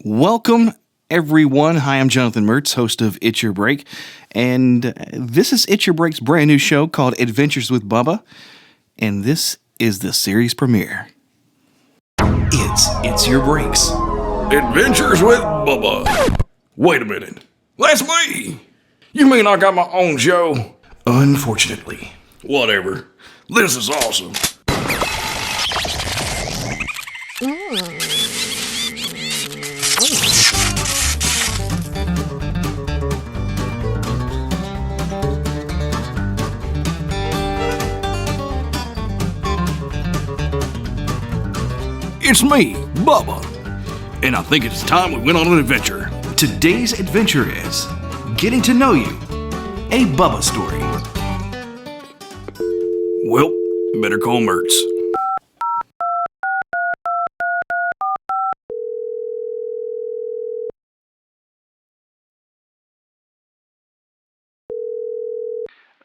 Welcome, everyone. Hi, I'm Jonathan Mertz, host of It's Your Break, and this is It's Your Break's brand new show called Adventures with Bubba, and this is the series premiere. It's Your Break's Adventures with Bubba. Wait a minute. That's me. You mean I got my own show? Unfortunately. Whatever. This is awesome. It's me, Bubba. And I think it's time we went on an adventure. Today's adventure is getting to know you, a Bubba story. Well, better call Mertz.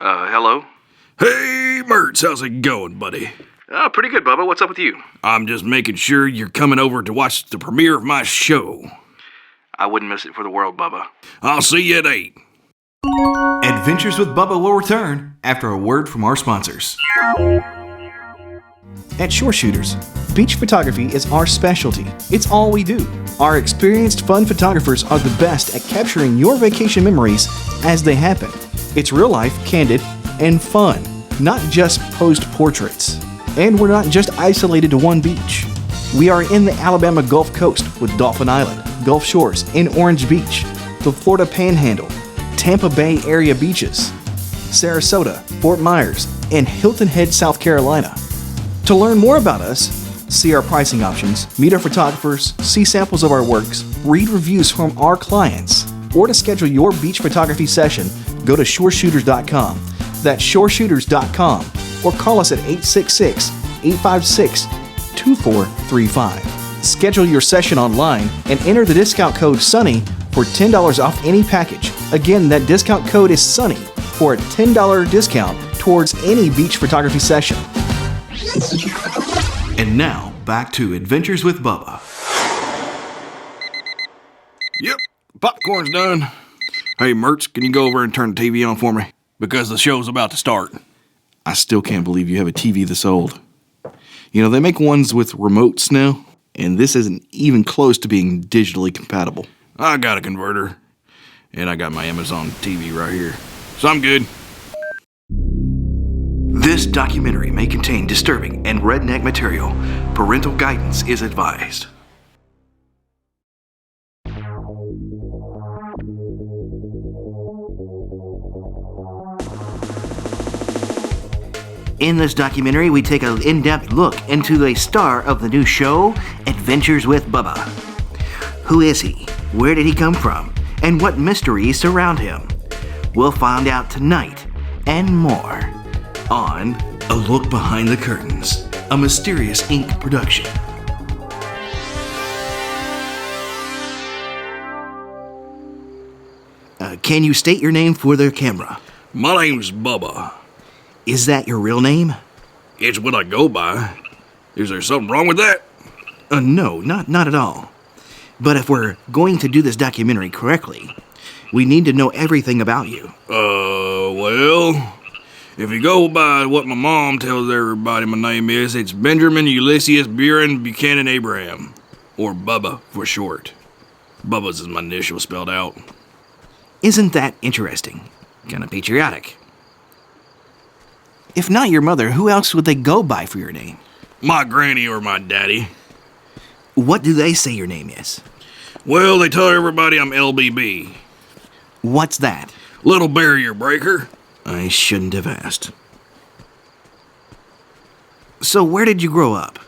Hello? Hey, Mertz, how's it going, buddy? Pretty good, Bubba. What's up with you? I'm just making sure you're coming over to watch the premiere of my show. I wouldn't miss it for the world, Bubba. I'll see you at 8. Adventures with Bubba will return after a word from our sponsors. At Shore Shooters, beach photography is our specialty. It's all we do. Our experienced, fun photographers are the best at capturing your vacation memories as they happen. It's real life, candid, and fun, not just posed portraits. And we're not just isolated to one beach. We are in the Alabama Gulf Coast with Dolphin Island, Gulf Shores, and Orange Beach, the Florida Panhandle, Tampa Bay area beaches, Sarasota, Fort Myers, and Hilton Head, South Carolina. To learn more about us, see our pricing options, meet our photographers, see samples of our works, read reviews from our clients, or to schedule your beach photography session, go to shoreshooters.com. That's shoreshooters.com. or call us at 866-856-2435. Schedule your session online and enter the discount code SUNNY for $10 off any package. Again, that discount code is SUNNY for a $10 discount towards any beach photography session. And now, back to Adventures with Bubba. Yep, popcorn's done. Hey, Mertz, can you go over and turn the TV on for me? Because the show's about to start. I still can't believe you have a TV this old. You know, they make ones with remotes now, and this isn't even close to being digitally compatible. I got a converter, and I got my Amazon TV right here. So I'm good. This documentary may contain disturbing and redneck material. Parental guidance is advised. In this documentary, we take an in-depth look into the star of the new show, Adventures with Bubba. Who is he? Where did he come from? And what mysteries surround him? We'll find out tonight and more on A Look Behind the Curtains, a Mysterious Inc. production. Can you state your name for the camera? My name's Bubba. Is that your real name? It's what I go by. Is there something wrong with that? No, not at all. But if we're going to do this documentary correctly, we need to know everything about you. Well, if you go by what my mom tells everybody my name is, it's Benjamin Ulysses Buren Buchanan Abraham, or Bubba for short. Bubba's is my initial spelled out. Isn't that interesting? Kinda patriotic. If not your mother, who else would they go by for your name? My granny or my daddy. What do they say your name is? Well, they tell everybody I'm LBB. What's that? Little barrier breaker. I shouldn't have asked. So where did you grow up?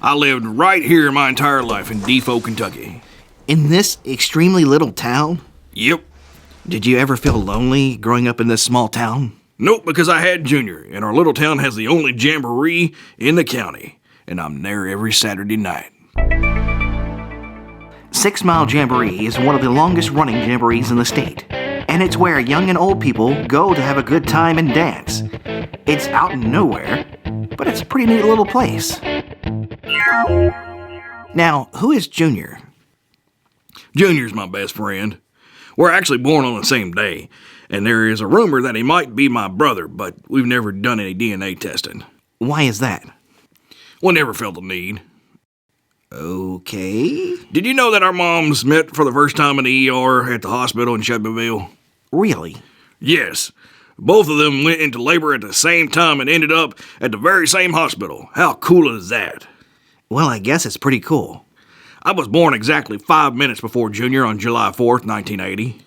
I lived right here my entire life in Defoe, Kentucky. In this extremely little town? Yep. Did you ever feel lonely growing up in this small town? Nope, because I had Junior, and our little town has the only jamboree in the county, and I'm there every Saturday night. 6 Mile Jamboree is one of the longest running jamborees in the state, and it's where young and old people go to have a good time and dance. It's out in nowhere, but it's a pretty neat little place. Now, who is Junior? Junior's my best friend. We're actually born on the same day, and there is a rumor that he might be my brother, but we've never done any DNA testing. Why is that? We never felt the need. Okay. Did you know that our moms met for the first time in the ER at the hospital in Shelbyville? Really? Yes. Both of them went into labor at the same time and ended up at the very same hospital. How cool is that? Well, I guess it's pretty cool. I was born exactly 5 minutes before Junior on July 4th, 1980.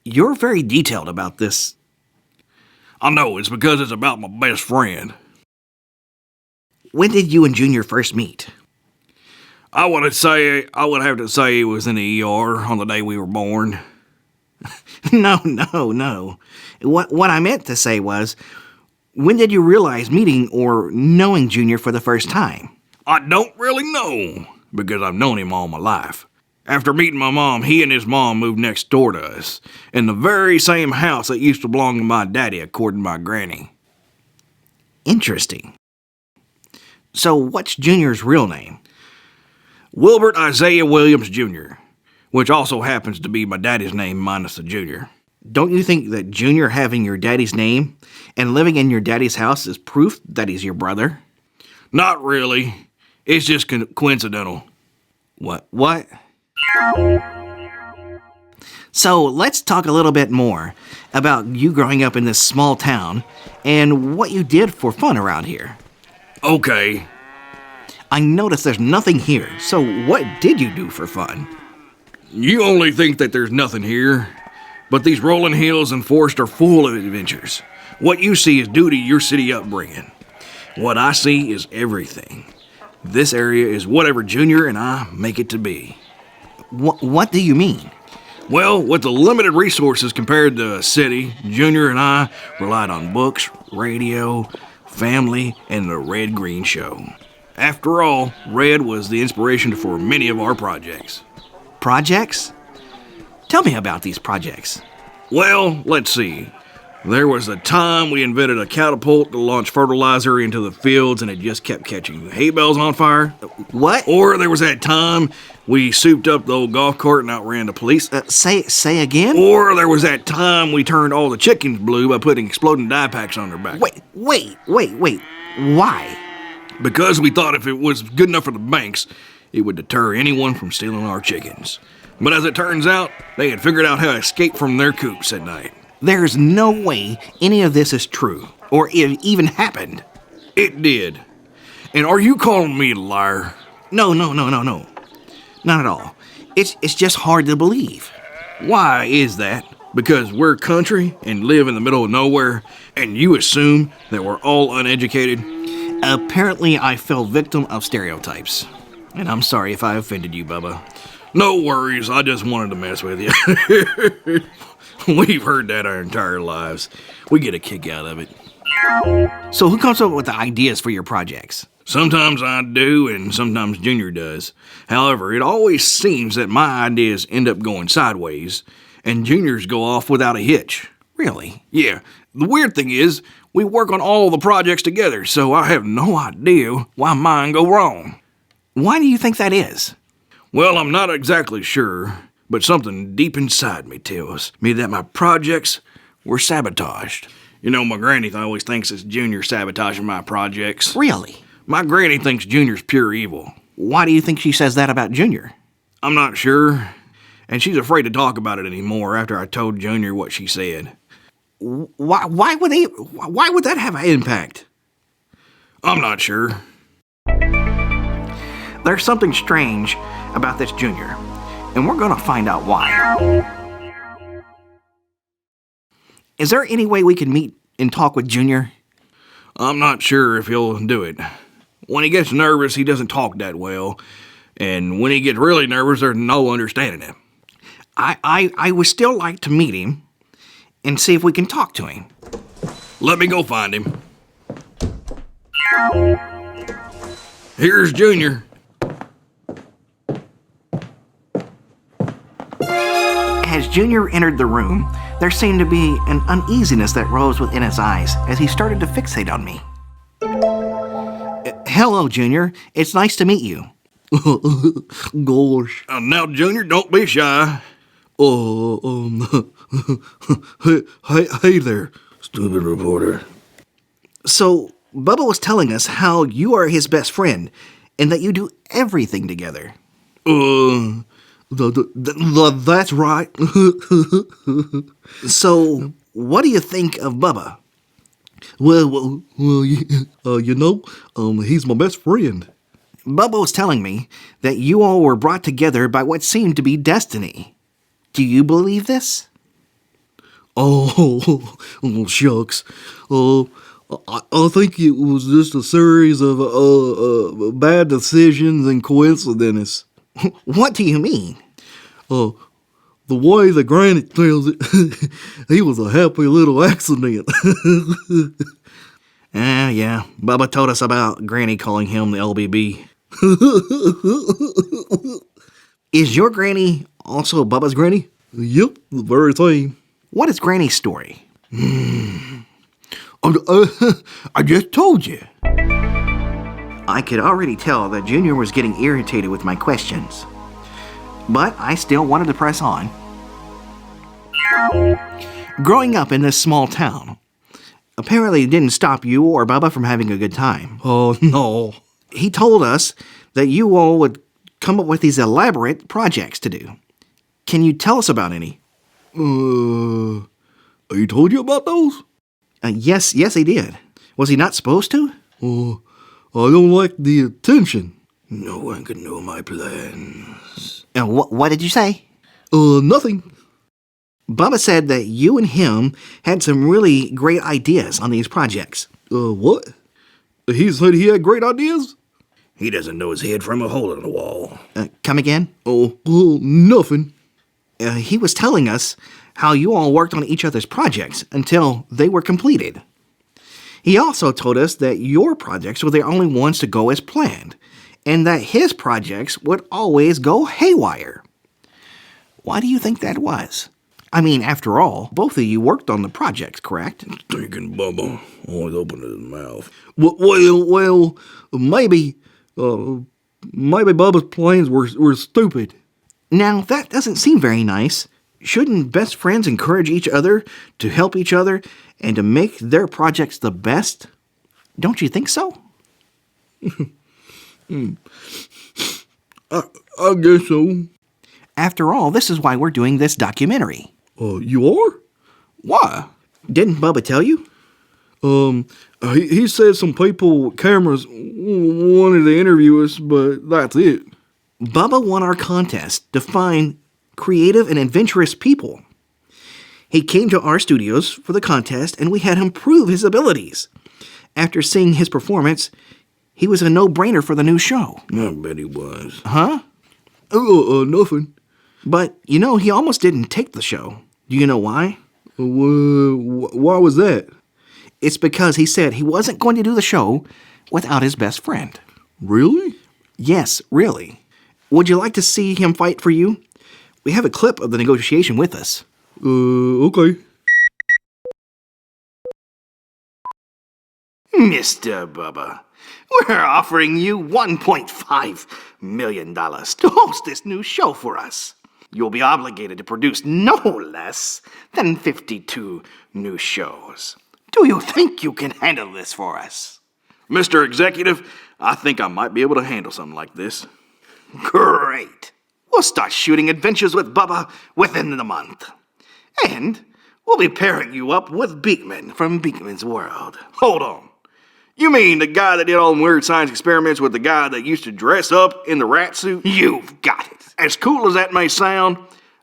You're very detailed about this. I know, it's because it's about my best friend. When did you and Junior first meet? I would have to say it was in the ER on the day we were born. No. What I meant to say was, when did you realize meeting or knowing Junior for the first time? I don't really know, because I've known him all my life. After meeting my mom, he and his mom moved next door to us, in the very same house that used to belong to my daddy, according to my granny. Interesting. So what's Junior's real name? Wilbert Isaiah Williams Jr., which also happens to be my daddy's name minus the junior. Don't you think that Junior having your daddy's name and living in your daddy's house is proof that he's your brother? Not really. It's just coincidental. What? So let's talk a little bit more about you growing up in this small town and what you did for fun around here. Okay. I noticed there's nothing here, so what did you do for fun? You only think that there's nothing here, but these rolling hills and forests are full of adventures. What you see is due to your city upbringing. What I see is everything. This area is whatever Junior and I make it to be. What do you mean? Well, with the limited resources compared to a city, Junior and I relied on books, radio, family, and the Red Green Show. After all, Red was the inspiration for many of our projects. Projects? Tell me about these projects. Well, let's see. There was a time we invented a catapult to launch fertilizer into the fields and it just kept catching hay bales on fire. What? Or there was that time we souped up the old golf cart and outran the police. Say again? Or there was that time we turned all the chickens blue by putting exploding dye packs on their back. Wait. Why? Because we thought if it was good enough for the banks, it would deter anyone from stealing our chickens. But as it turns out, they had figured out how to escape from their coops at night. There's no way any of this is true, or it even happened. It did. And are you calling me a liar? No. Not at all. It's just hard to believe. Why is that? Because we're country and live in the middle of nowhere, and you assume that we're all uneducated? Apparently, I fell victim of stereotypes. And I'm sorry if I offended you, Bubba. No worries, I just wanted to mess with you. We've heard that our entire lives. We get a kick out of it. So who comes up with the ideas for your projects? Sometimes I do, and sometimes Junior does. However, it always seems that my ideas end up going sideways, and Junior's go off without a hitch. Really? Yeah. The weird thing is, we work on all the projects together, so I have no idea why mine go wrong. Why do you think that is? Well, I'm not exactly sure, but something deep inside me tells me that my projects were sabotaged. You know, my granny always thinks it's Junior sabotaging my projects. Really? My granny thinks Junior's pure evil. Why do you think she says that about Junior? I'm not sure, and she's afraid to talk about it anymore after I told Junior what she said. Why would that have an impact? I'm not sure. There's something strange about this Junior, and we're gonna find out why. Is there any way we can meet and talk with Junior? I'm not sure if he'll do it. When he gets nervous, he doesn't talk that well, and when he gets really nervous, there's no understanding him. I would still like to meet him and see if we can talk to him. Let me go find him. Here's Junior. As Junior entered the room, there seemed to be an uneasiness that rose within his eyes as he started to fixate on me. Hello, Junior. It's nice to meet you. Gosh. Now, Junior, don't be shy. Hey there, Stupid reporter. So, Bubba was telling us how you are his best friend and that you do everything together. That's right. So, what do you think of Bubba? He's my best friend. Bubba was telling me that you all were brought together by what seemed to be destiny. Do you believe this? Oh, shucks. I think it was just a series of bad decisions and coincidences. What do you mean? The way the granny tells it, he was a happy little accident. Yeah. Bubba told us about Granny calling him the LBB. Is your Granny also Bubba's Granny? Yep, the very same. What is Granny's story? I just told you. I could already tell that Junior was getting irritated with my questions. But I still wanted to press on. Growing up in this small town apparently didn't stop you or Bubba from having a good time. Oh, no. He told us that you all would come up with these elaborate projects to do. Can you tell us about any? He told you about those? Yes, he did. Was he not supposed to? I don't like the attention. No one can know my plans. What did you say? Nothing. Bubba said that you and him had some really great ideas on these projects. What? He said he had great ideas? He doesn't know his head from a hole in the wall. Come again? Nothing. He was telling us how you all worked on each other's projects until they were completed. He also told us that your projects were the only ones to go as planned, and that his projects would always go haywire. Why do you think that was? I mean, after all, both of you worked on the projects, correct? Thinking Bubba always opened his mouth. Well, maybe Bubba's plans were stupid. Now, that doesn't seem very nice. Shouldn't best friends encourage each other to help each other and to make their projects the best? Don't you think so? I guess so. After all, this is why we're doing this documentary. You are? Why? Didn't Bubba tell you? He said some people with cameras wanted to interview us, but that's it. Bubba won our contest to find creative and adventurous people. He came to our studios for the contest, and we had him prove his abilities. After seeing his performance, he was a no-brainer for the new show. I bet he was. Huh? Nothing. But, he almost didn't take the show. Do you know why? Why was that? It's because he said he wasn't going to do the show without his best friend. Really? Yes, really. Would you like to see him fight for you? We have a clip of the negotiation with us. Okay. Mr. Bubba, we're offering you $1.5 million to host this new show for us. You'll be obligated to produce no less than 52 new shows. Do you think you can handle this for us? Mr. Executive, I think I might be able to handle something like this. Great. We'll start shooting adventures with Bubba within the month. And we'll be pairing you up with Beekman from Beekman's World. Hold on. You mean the guy that did all them weird science experiments with the guy that used to dress up in the rat suit? You've got it. As cool as that may sound,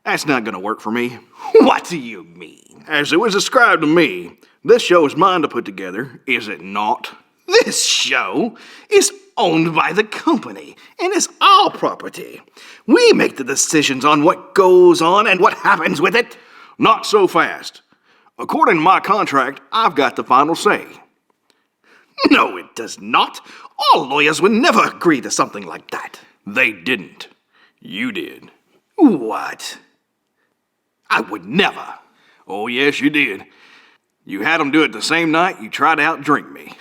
that's not gonna work for me. What do you mean? As it was described to me, this show is mine to put together, is it not? This show is owned by the company and is our property. We make the decisions on what goes on and what happens with it. Not so fast. According to my contract, I've got the final say. No, it does not. All lawyers would never agree to something like that. They didn't. You did. What? I would never. Oh, yes, you did. You had them do it the same night you tried to outdrink me.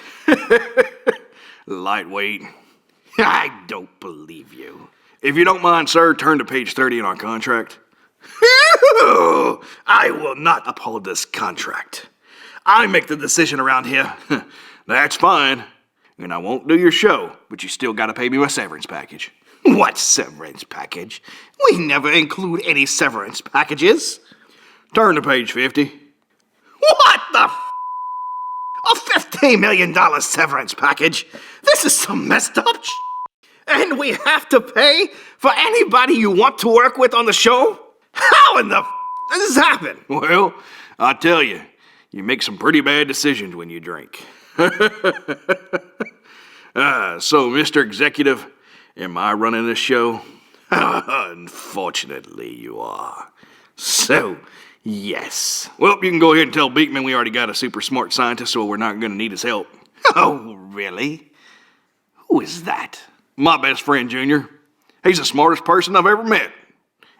Lightweight. I don't believe you. If you don't mind, sir, turn to page 30 in our contract. I will not uphold this contract. I make the decision around here. That's fine. And I won't do your show, but you still gotta pay me my severance package. What severance package? We never include any severance packages. Turn to page 50. What the f***? A $15 million severance package? This is some messed up sh**. And we have to pay for anybody you want to work with on the show? How in the f*** does this happen? Well, I tell you, you make some pretty bad decisions when you drink. So, Mr. Executive, am I running this show? Unfortunately, you are. So, yes. Well, you can go ahead and tell Beekman we already got a super smart scientist, so we're not going to need his help. Oh, really? Who is that? My best friend, Junior. He's the smartest person I've ever met.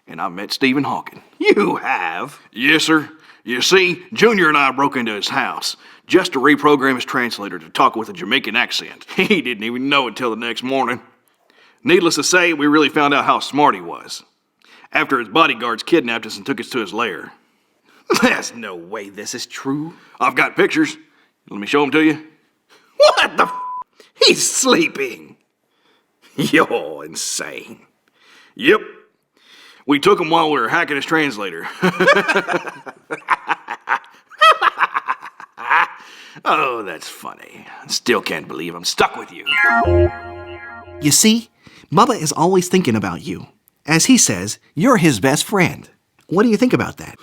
And I've met Stephen Hawking. You have? Yes, sir. You see, Junior and I broke into his house just to reprogram his translator to talk with a Jamaican accent. He didn't even know it till the next morning. Needless to say, we really found out how smart he was after his bodyguards kidnapped us and took us to his lair. There's no way this is true. I've got pictures. Let me show them to you. What the f***? He's sleeping. You're insane. Yep. We took him while we were hacking his translator. Oh, that's funny. Still can't believe I'm stuck with you. You see, Bubba is always thinking about you. As he says, you're his best friend. What do you think about that?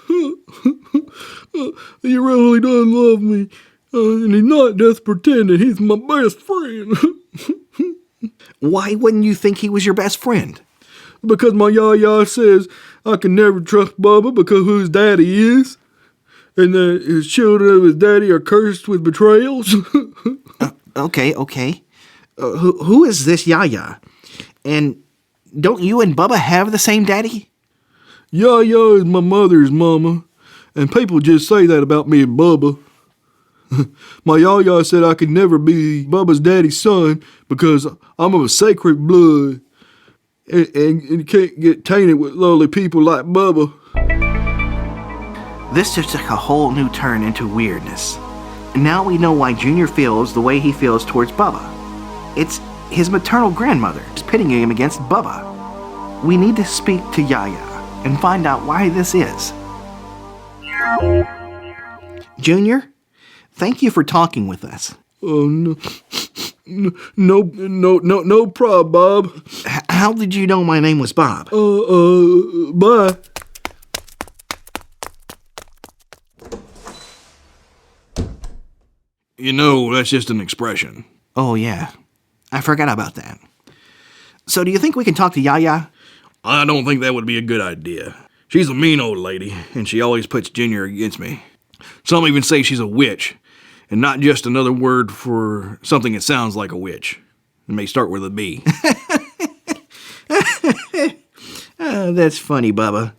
He really does love me, and he's not just pretending. He's my best friend. Why wouldn't you think he was your best friend? Because my yaya says I can never trust Bubba because who his daddy is, and that his children of his daddy are cursed with betrayals. Okay. Who is this Yaya? And don't you and Bubba have the same daddy? Yaya is my mother's mama, and people just say that about me and Bubba. My yaya said I could never be Bubba's daddy's son because I'm of a sacred blood and can't get tainted with lowly people like Bubba. This just took a whole new turn into weirdness. Now we know why Junior feels the way he feels towards Bubba. It's his maternal grandmother is pitting him against Bubba. We need to speak to Yaya and find out why this is. Junior, thank you for talking with us. Oh, no problem, Bob. How did you know my name was Bob? Bye. You know, that's just an expression. Oh, yeah. I forgot about that. So do you think we can talk to Yaya? I don't think that would be a good idea. She's a mean old lady, and she always puts Junior against me. Some even say she's a witch, and not just another word for something that sounds like a witch. It may start with a B. That's funny, Bubba.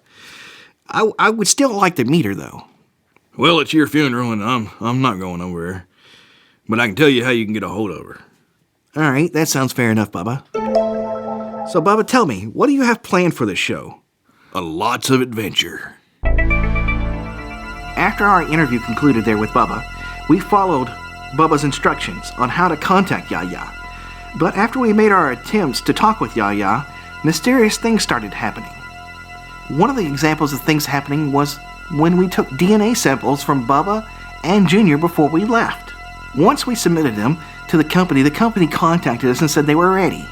I would still like to meet her, though. Well, it's your funeral, and I'm not going over there. But I can tell you how you can get a hold of her. All right, that sounds fair enough, Bubba. So, Bubba, tell me, what do you have planned for this show? Lots of adventure. After our interview concluded there with Bubba, we followed Bubba's instructions on how to contact Yaya. But after we made our attempts to talk with Yaya, mysterious things started happening. One of the examples of things happening was when we took DNA samples from Bubba and Junior before we left. Once we submitted them to the company contacted us and said they were ready.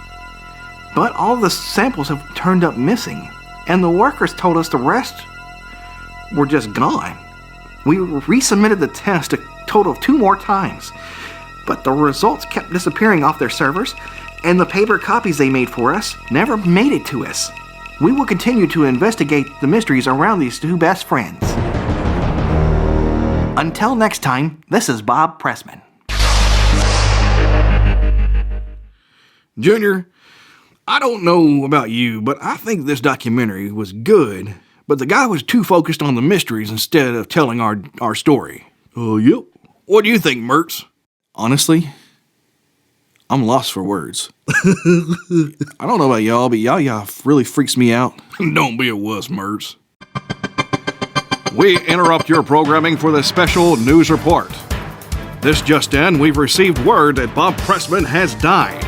But all the samples have turned up missing, and the workers told us the rest were just gone. We resubmitted the test a total of 2 more times, but the results kept disappearing off their servers, and the paper copies they made for us never made it to us. We will continue to investigate the mysteries around these 2 best friends. Until next time, this is Bob Pressman. Junior, I don't know about you, but I think this documentary was good, but the guy was too focused on the mysteries instead of telling our story. Yep. What do you think, Mertz? Honestly, I'm lost for words. I don't know about y'all, but Yaya really freaks me out. Don't be a wuss, Mertz. We interrupt your programming for this special news report. This just in, we've received word that Bob Pressman has died.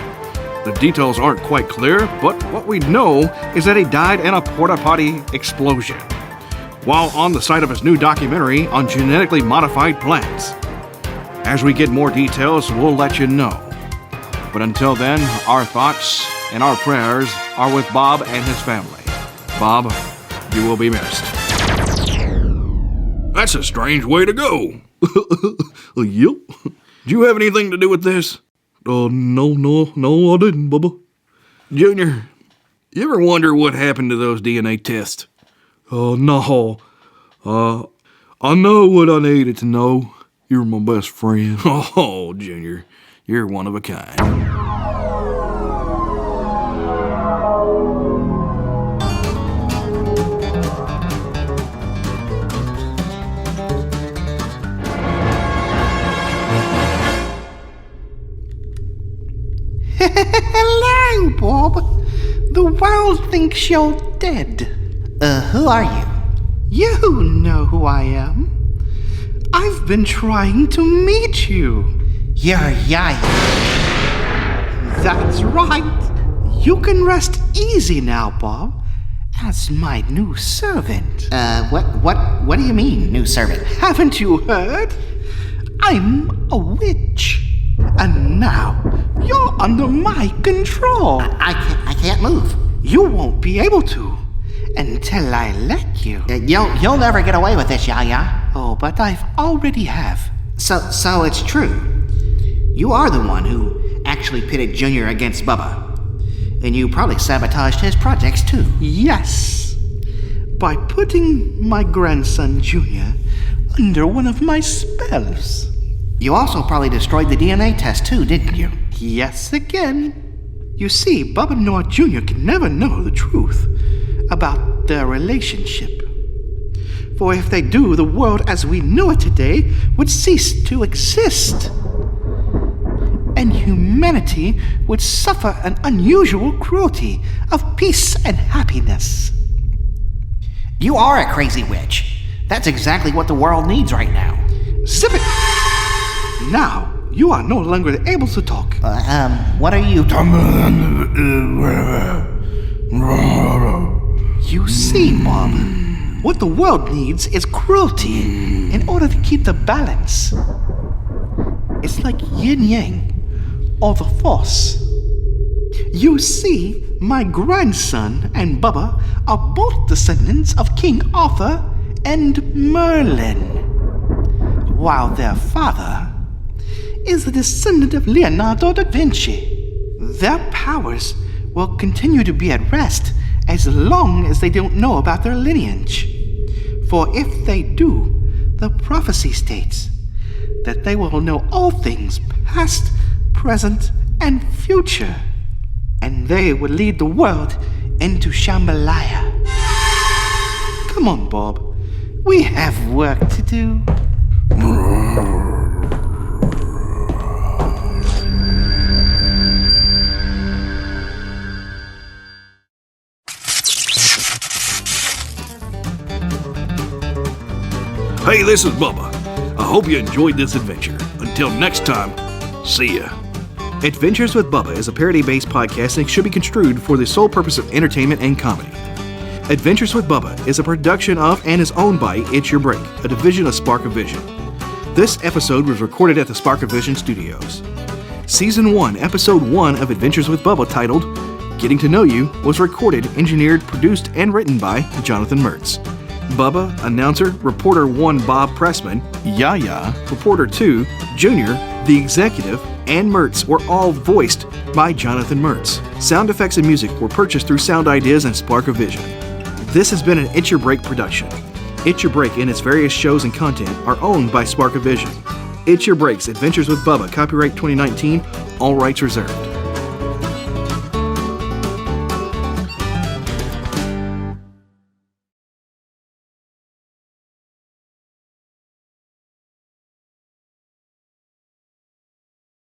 The details aren't quite clear, but what we know is that he died in a porta-potty explosion while on the site of his new documentary on genetically modified plants. As we get more details, we'll let you know. But until then, our thoughts and our prayers are with Bob and his family. Bob, you will be missed. That's a strange way to go. Yep. Do you have anything to do with this? No, I didn't, Bubba. Junior, you ever wonder what happened to those DNA tests? No. I know what I needed to know. You're my best friend. Oh, Junior, you're one of a kind. Hello, Bob. The world thinks you're dead. Who are you? You know who I am. I've been trying to meet you. You're Yaya. That's right. You can rest easy now, Bob, as my new servant. What do you mean, new servant? Haven't you heard? I'm a witch. And now you're under my control. I can't move. You won't be able to until I let you. You'll never get away with this, Yaya. Oh, but I've already have. So it's true. You are the one who actually pitted Junior against Bubba. And you probably sabotaged his projects too. Yes. By putting my grandson Junior under one of my spells. You also probably destroyed the DNA test too, didn't you? Yes, again. You see, Bubba Noah Jr. can never know the truth about their relationship. For if they do, the world as we know it today would cease to exist. And humanity would suffer an unusual cruelty of peace and happiness. You are a crazy witch. That's exactly what the world needs right now. Zip it! Now, you are no longer able to talk. What are you You see, Bob, what the world needs is cruelty in order to keep the balance. It's like yin-yang, or the force. You see, my grandson and Bubba are both descendants of King Arthur and Merlin, while their father is the descendant of Leonardo da Vinci. Their powers will continue to be at rest as long as they don't know about their lineage. For if they do, the prophecy states that they will know all things past, present, and future, and they will lead the world into Shambhalaya. Come on, Bob. We have work to do. Hey, this is Bubba. I hope you enjoyed this adventure. Until next time, see ya. Adventures with Bubba is a parody-based podcast and should be construed for the sole purpose of entertainment and comedy. Adventures with Bubba is a production of and is owned by It's Your Break, a division of Spark of Vision. This episode was recorded at the Spark of Vision Studios. Season 1, Episode 1 of Adventures with Bubba, titled Getting to Know You, was recorded, engineered, produced, and written by Jonathan Mertz. Bubba, announcer, Reporter 1 Bob Pressman, Yaya, Reporter 2, Junior, the executive, and Mertz were all voiced by Jonathan Mertz. Sound effects and music were purchased through Sound Ideas and Spark of Vision. This has been an It's Your Break production. It's Your Break and its various shows and content are owned by Spark of Vision. It's Your Break's Adventures with Bubba, copyright 2019, all rights reserved.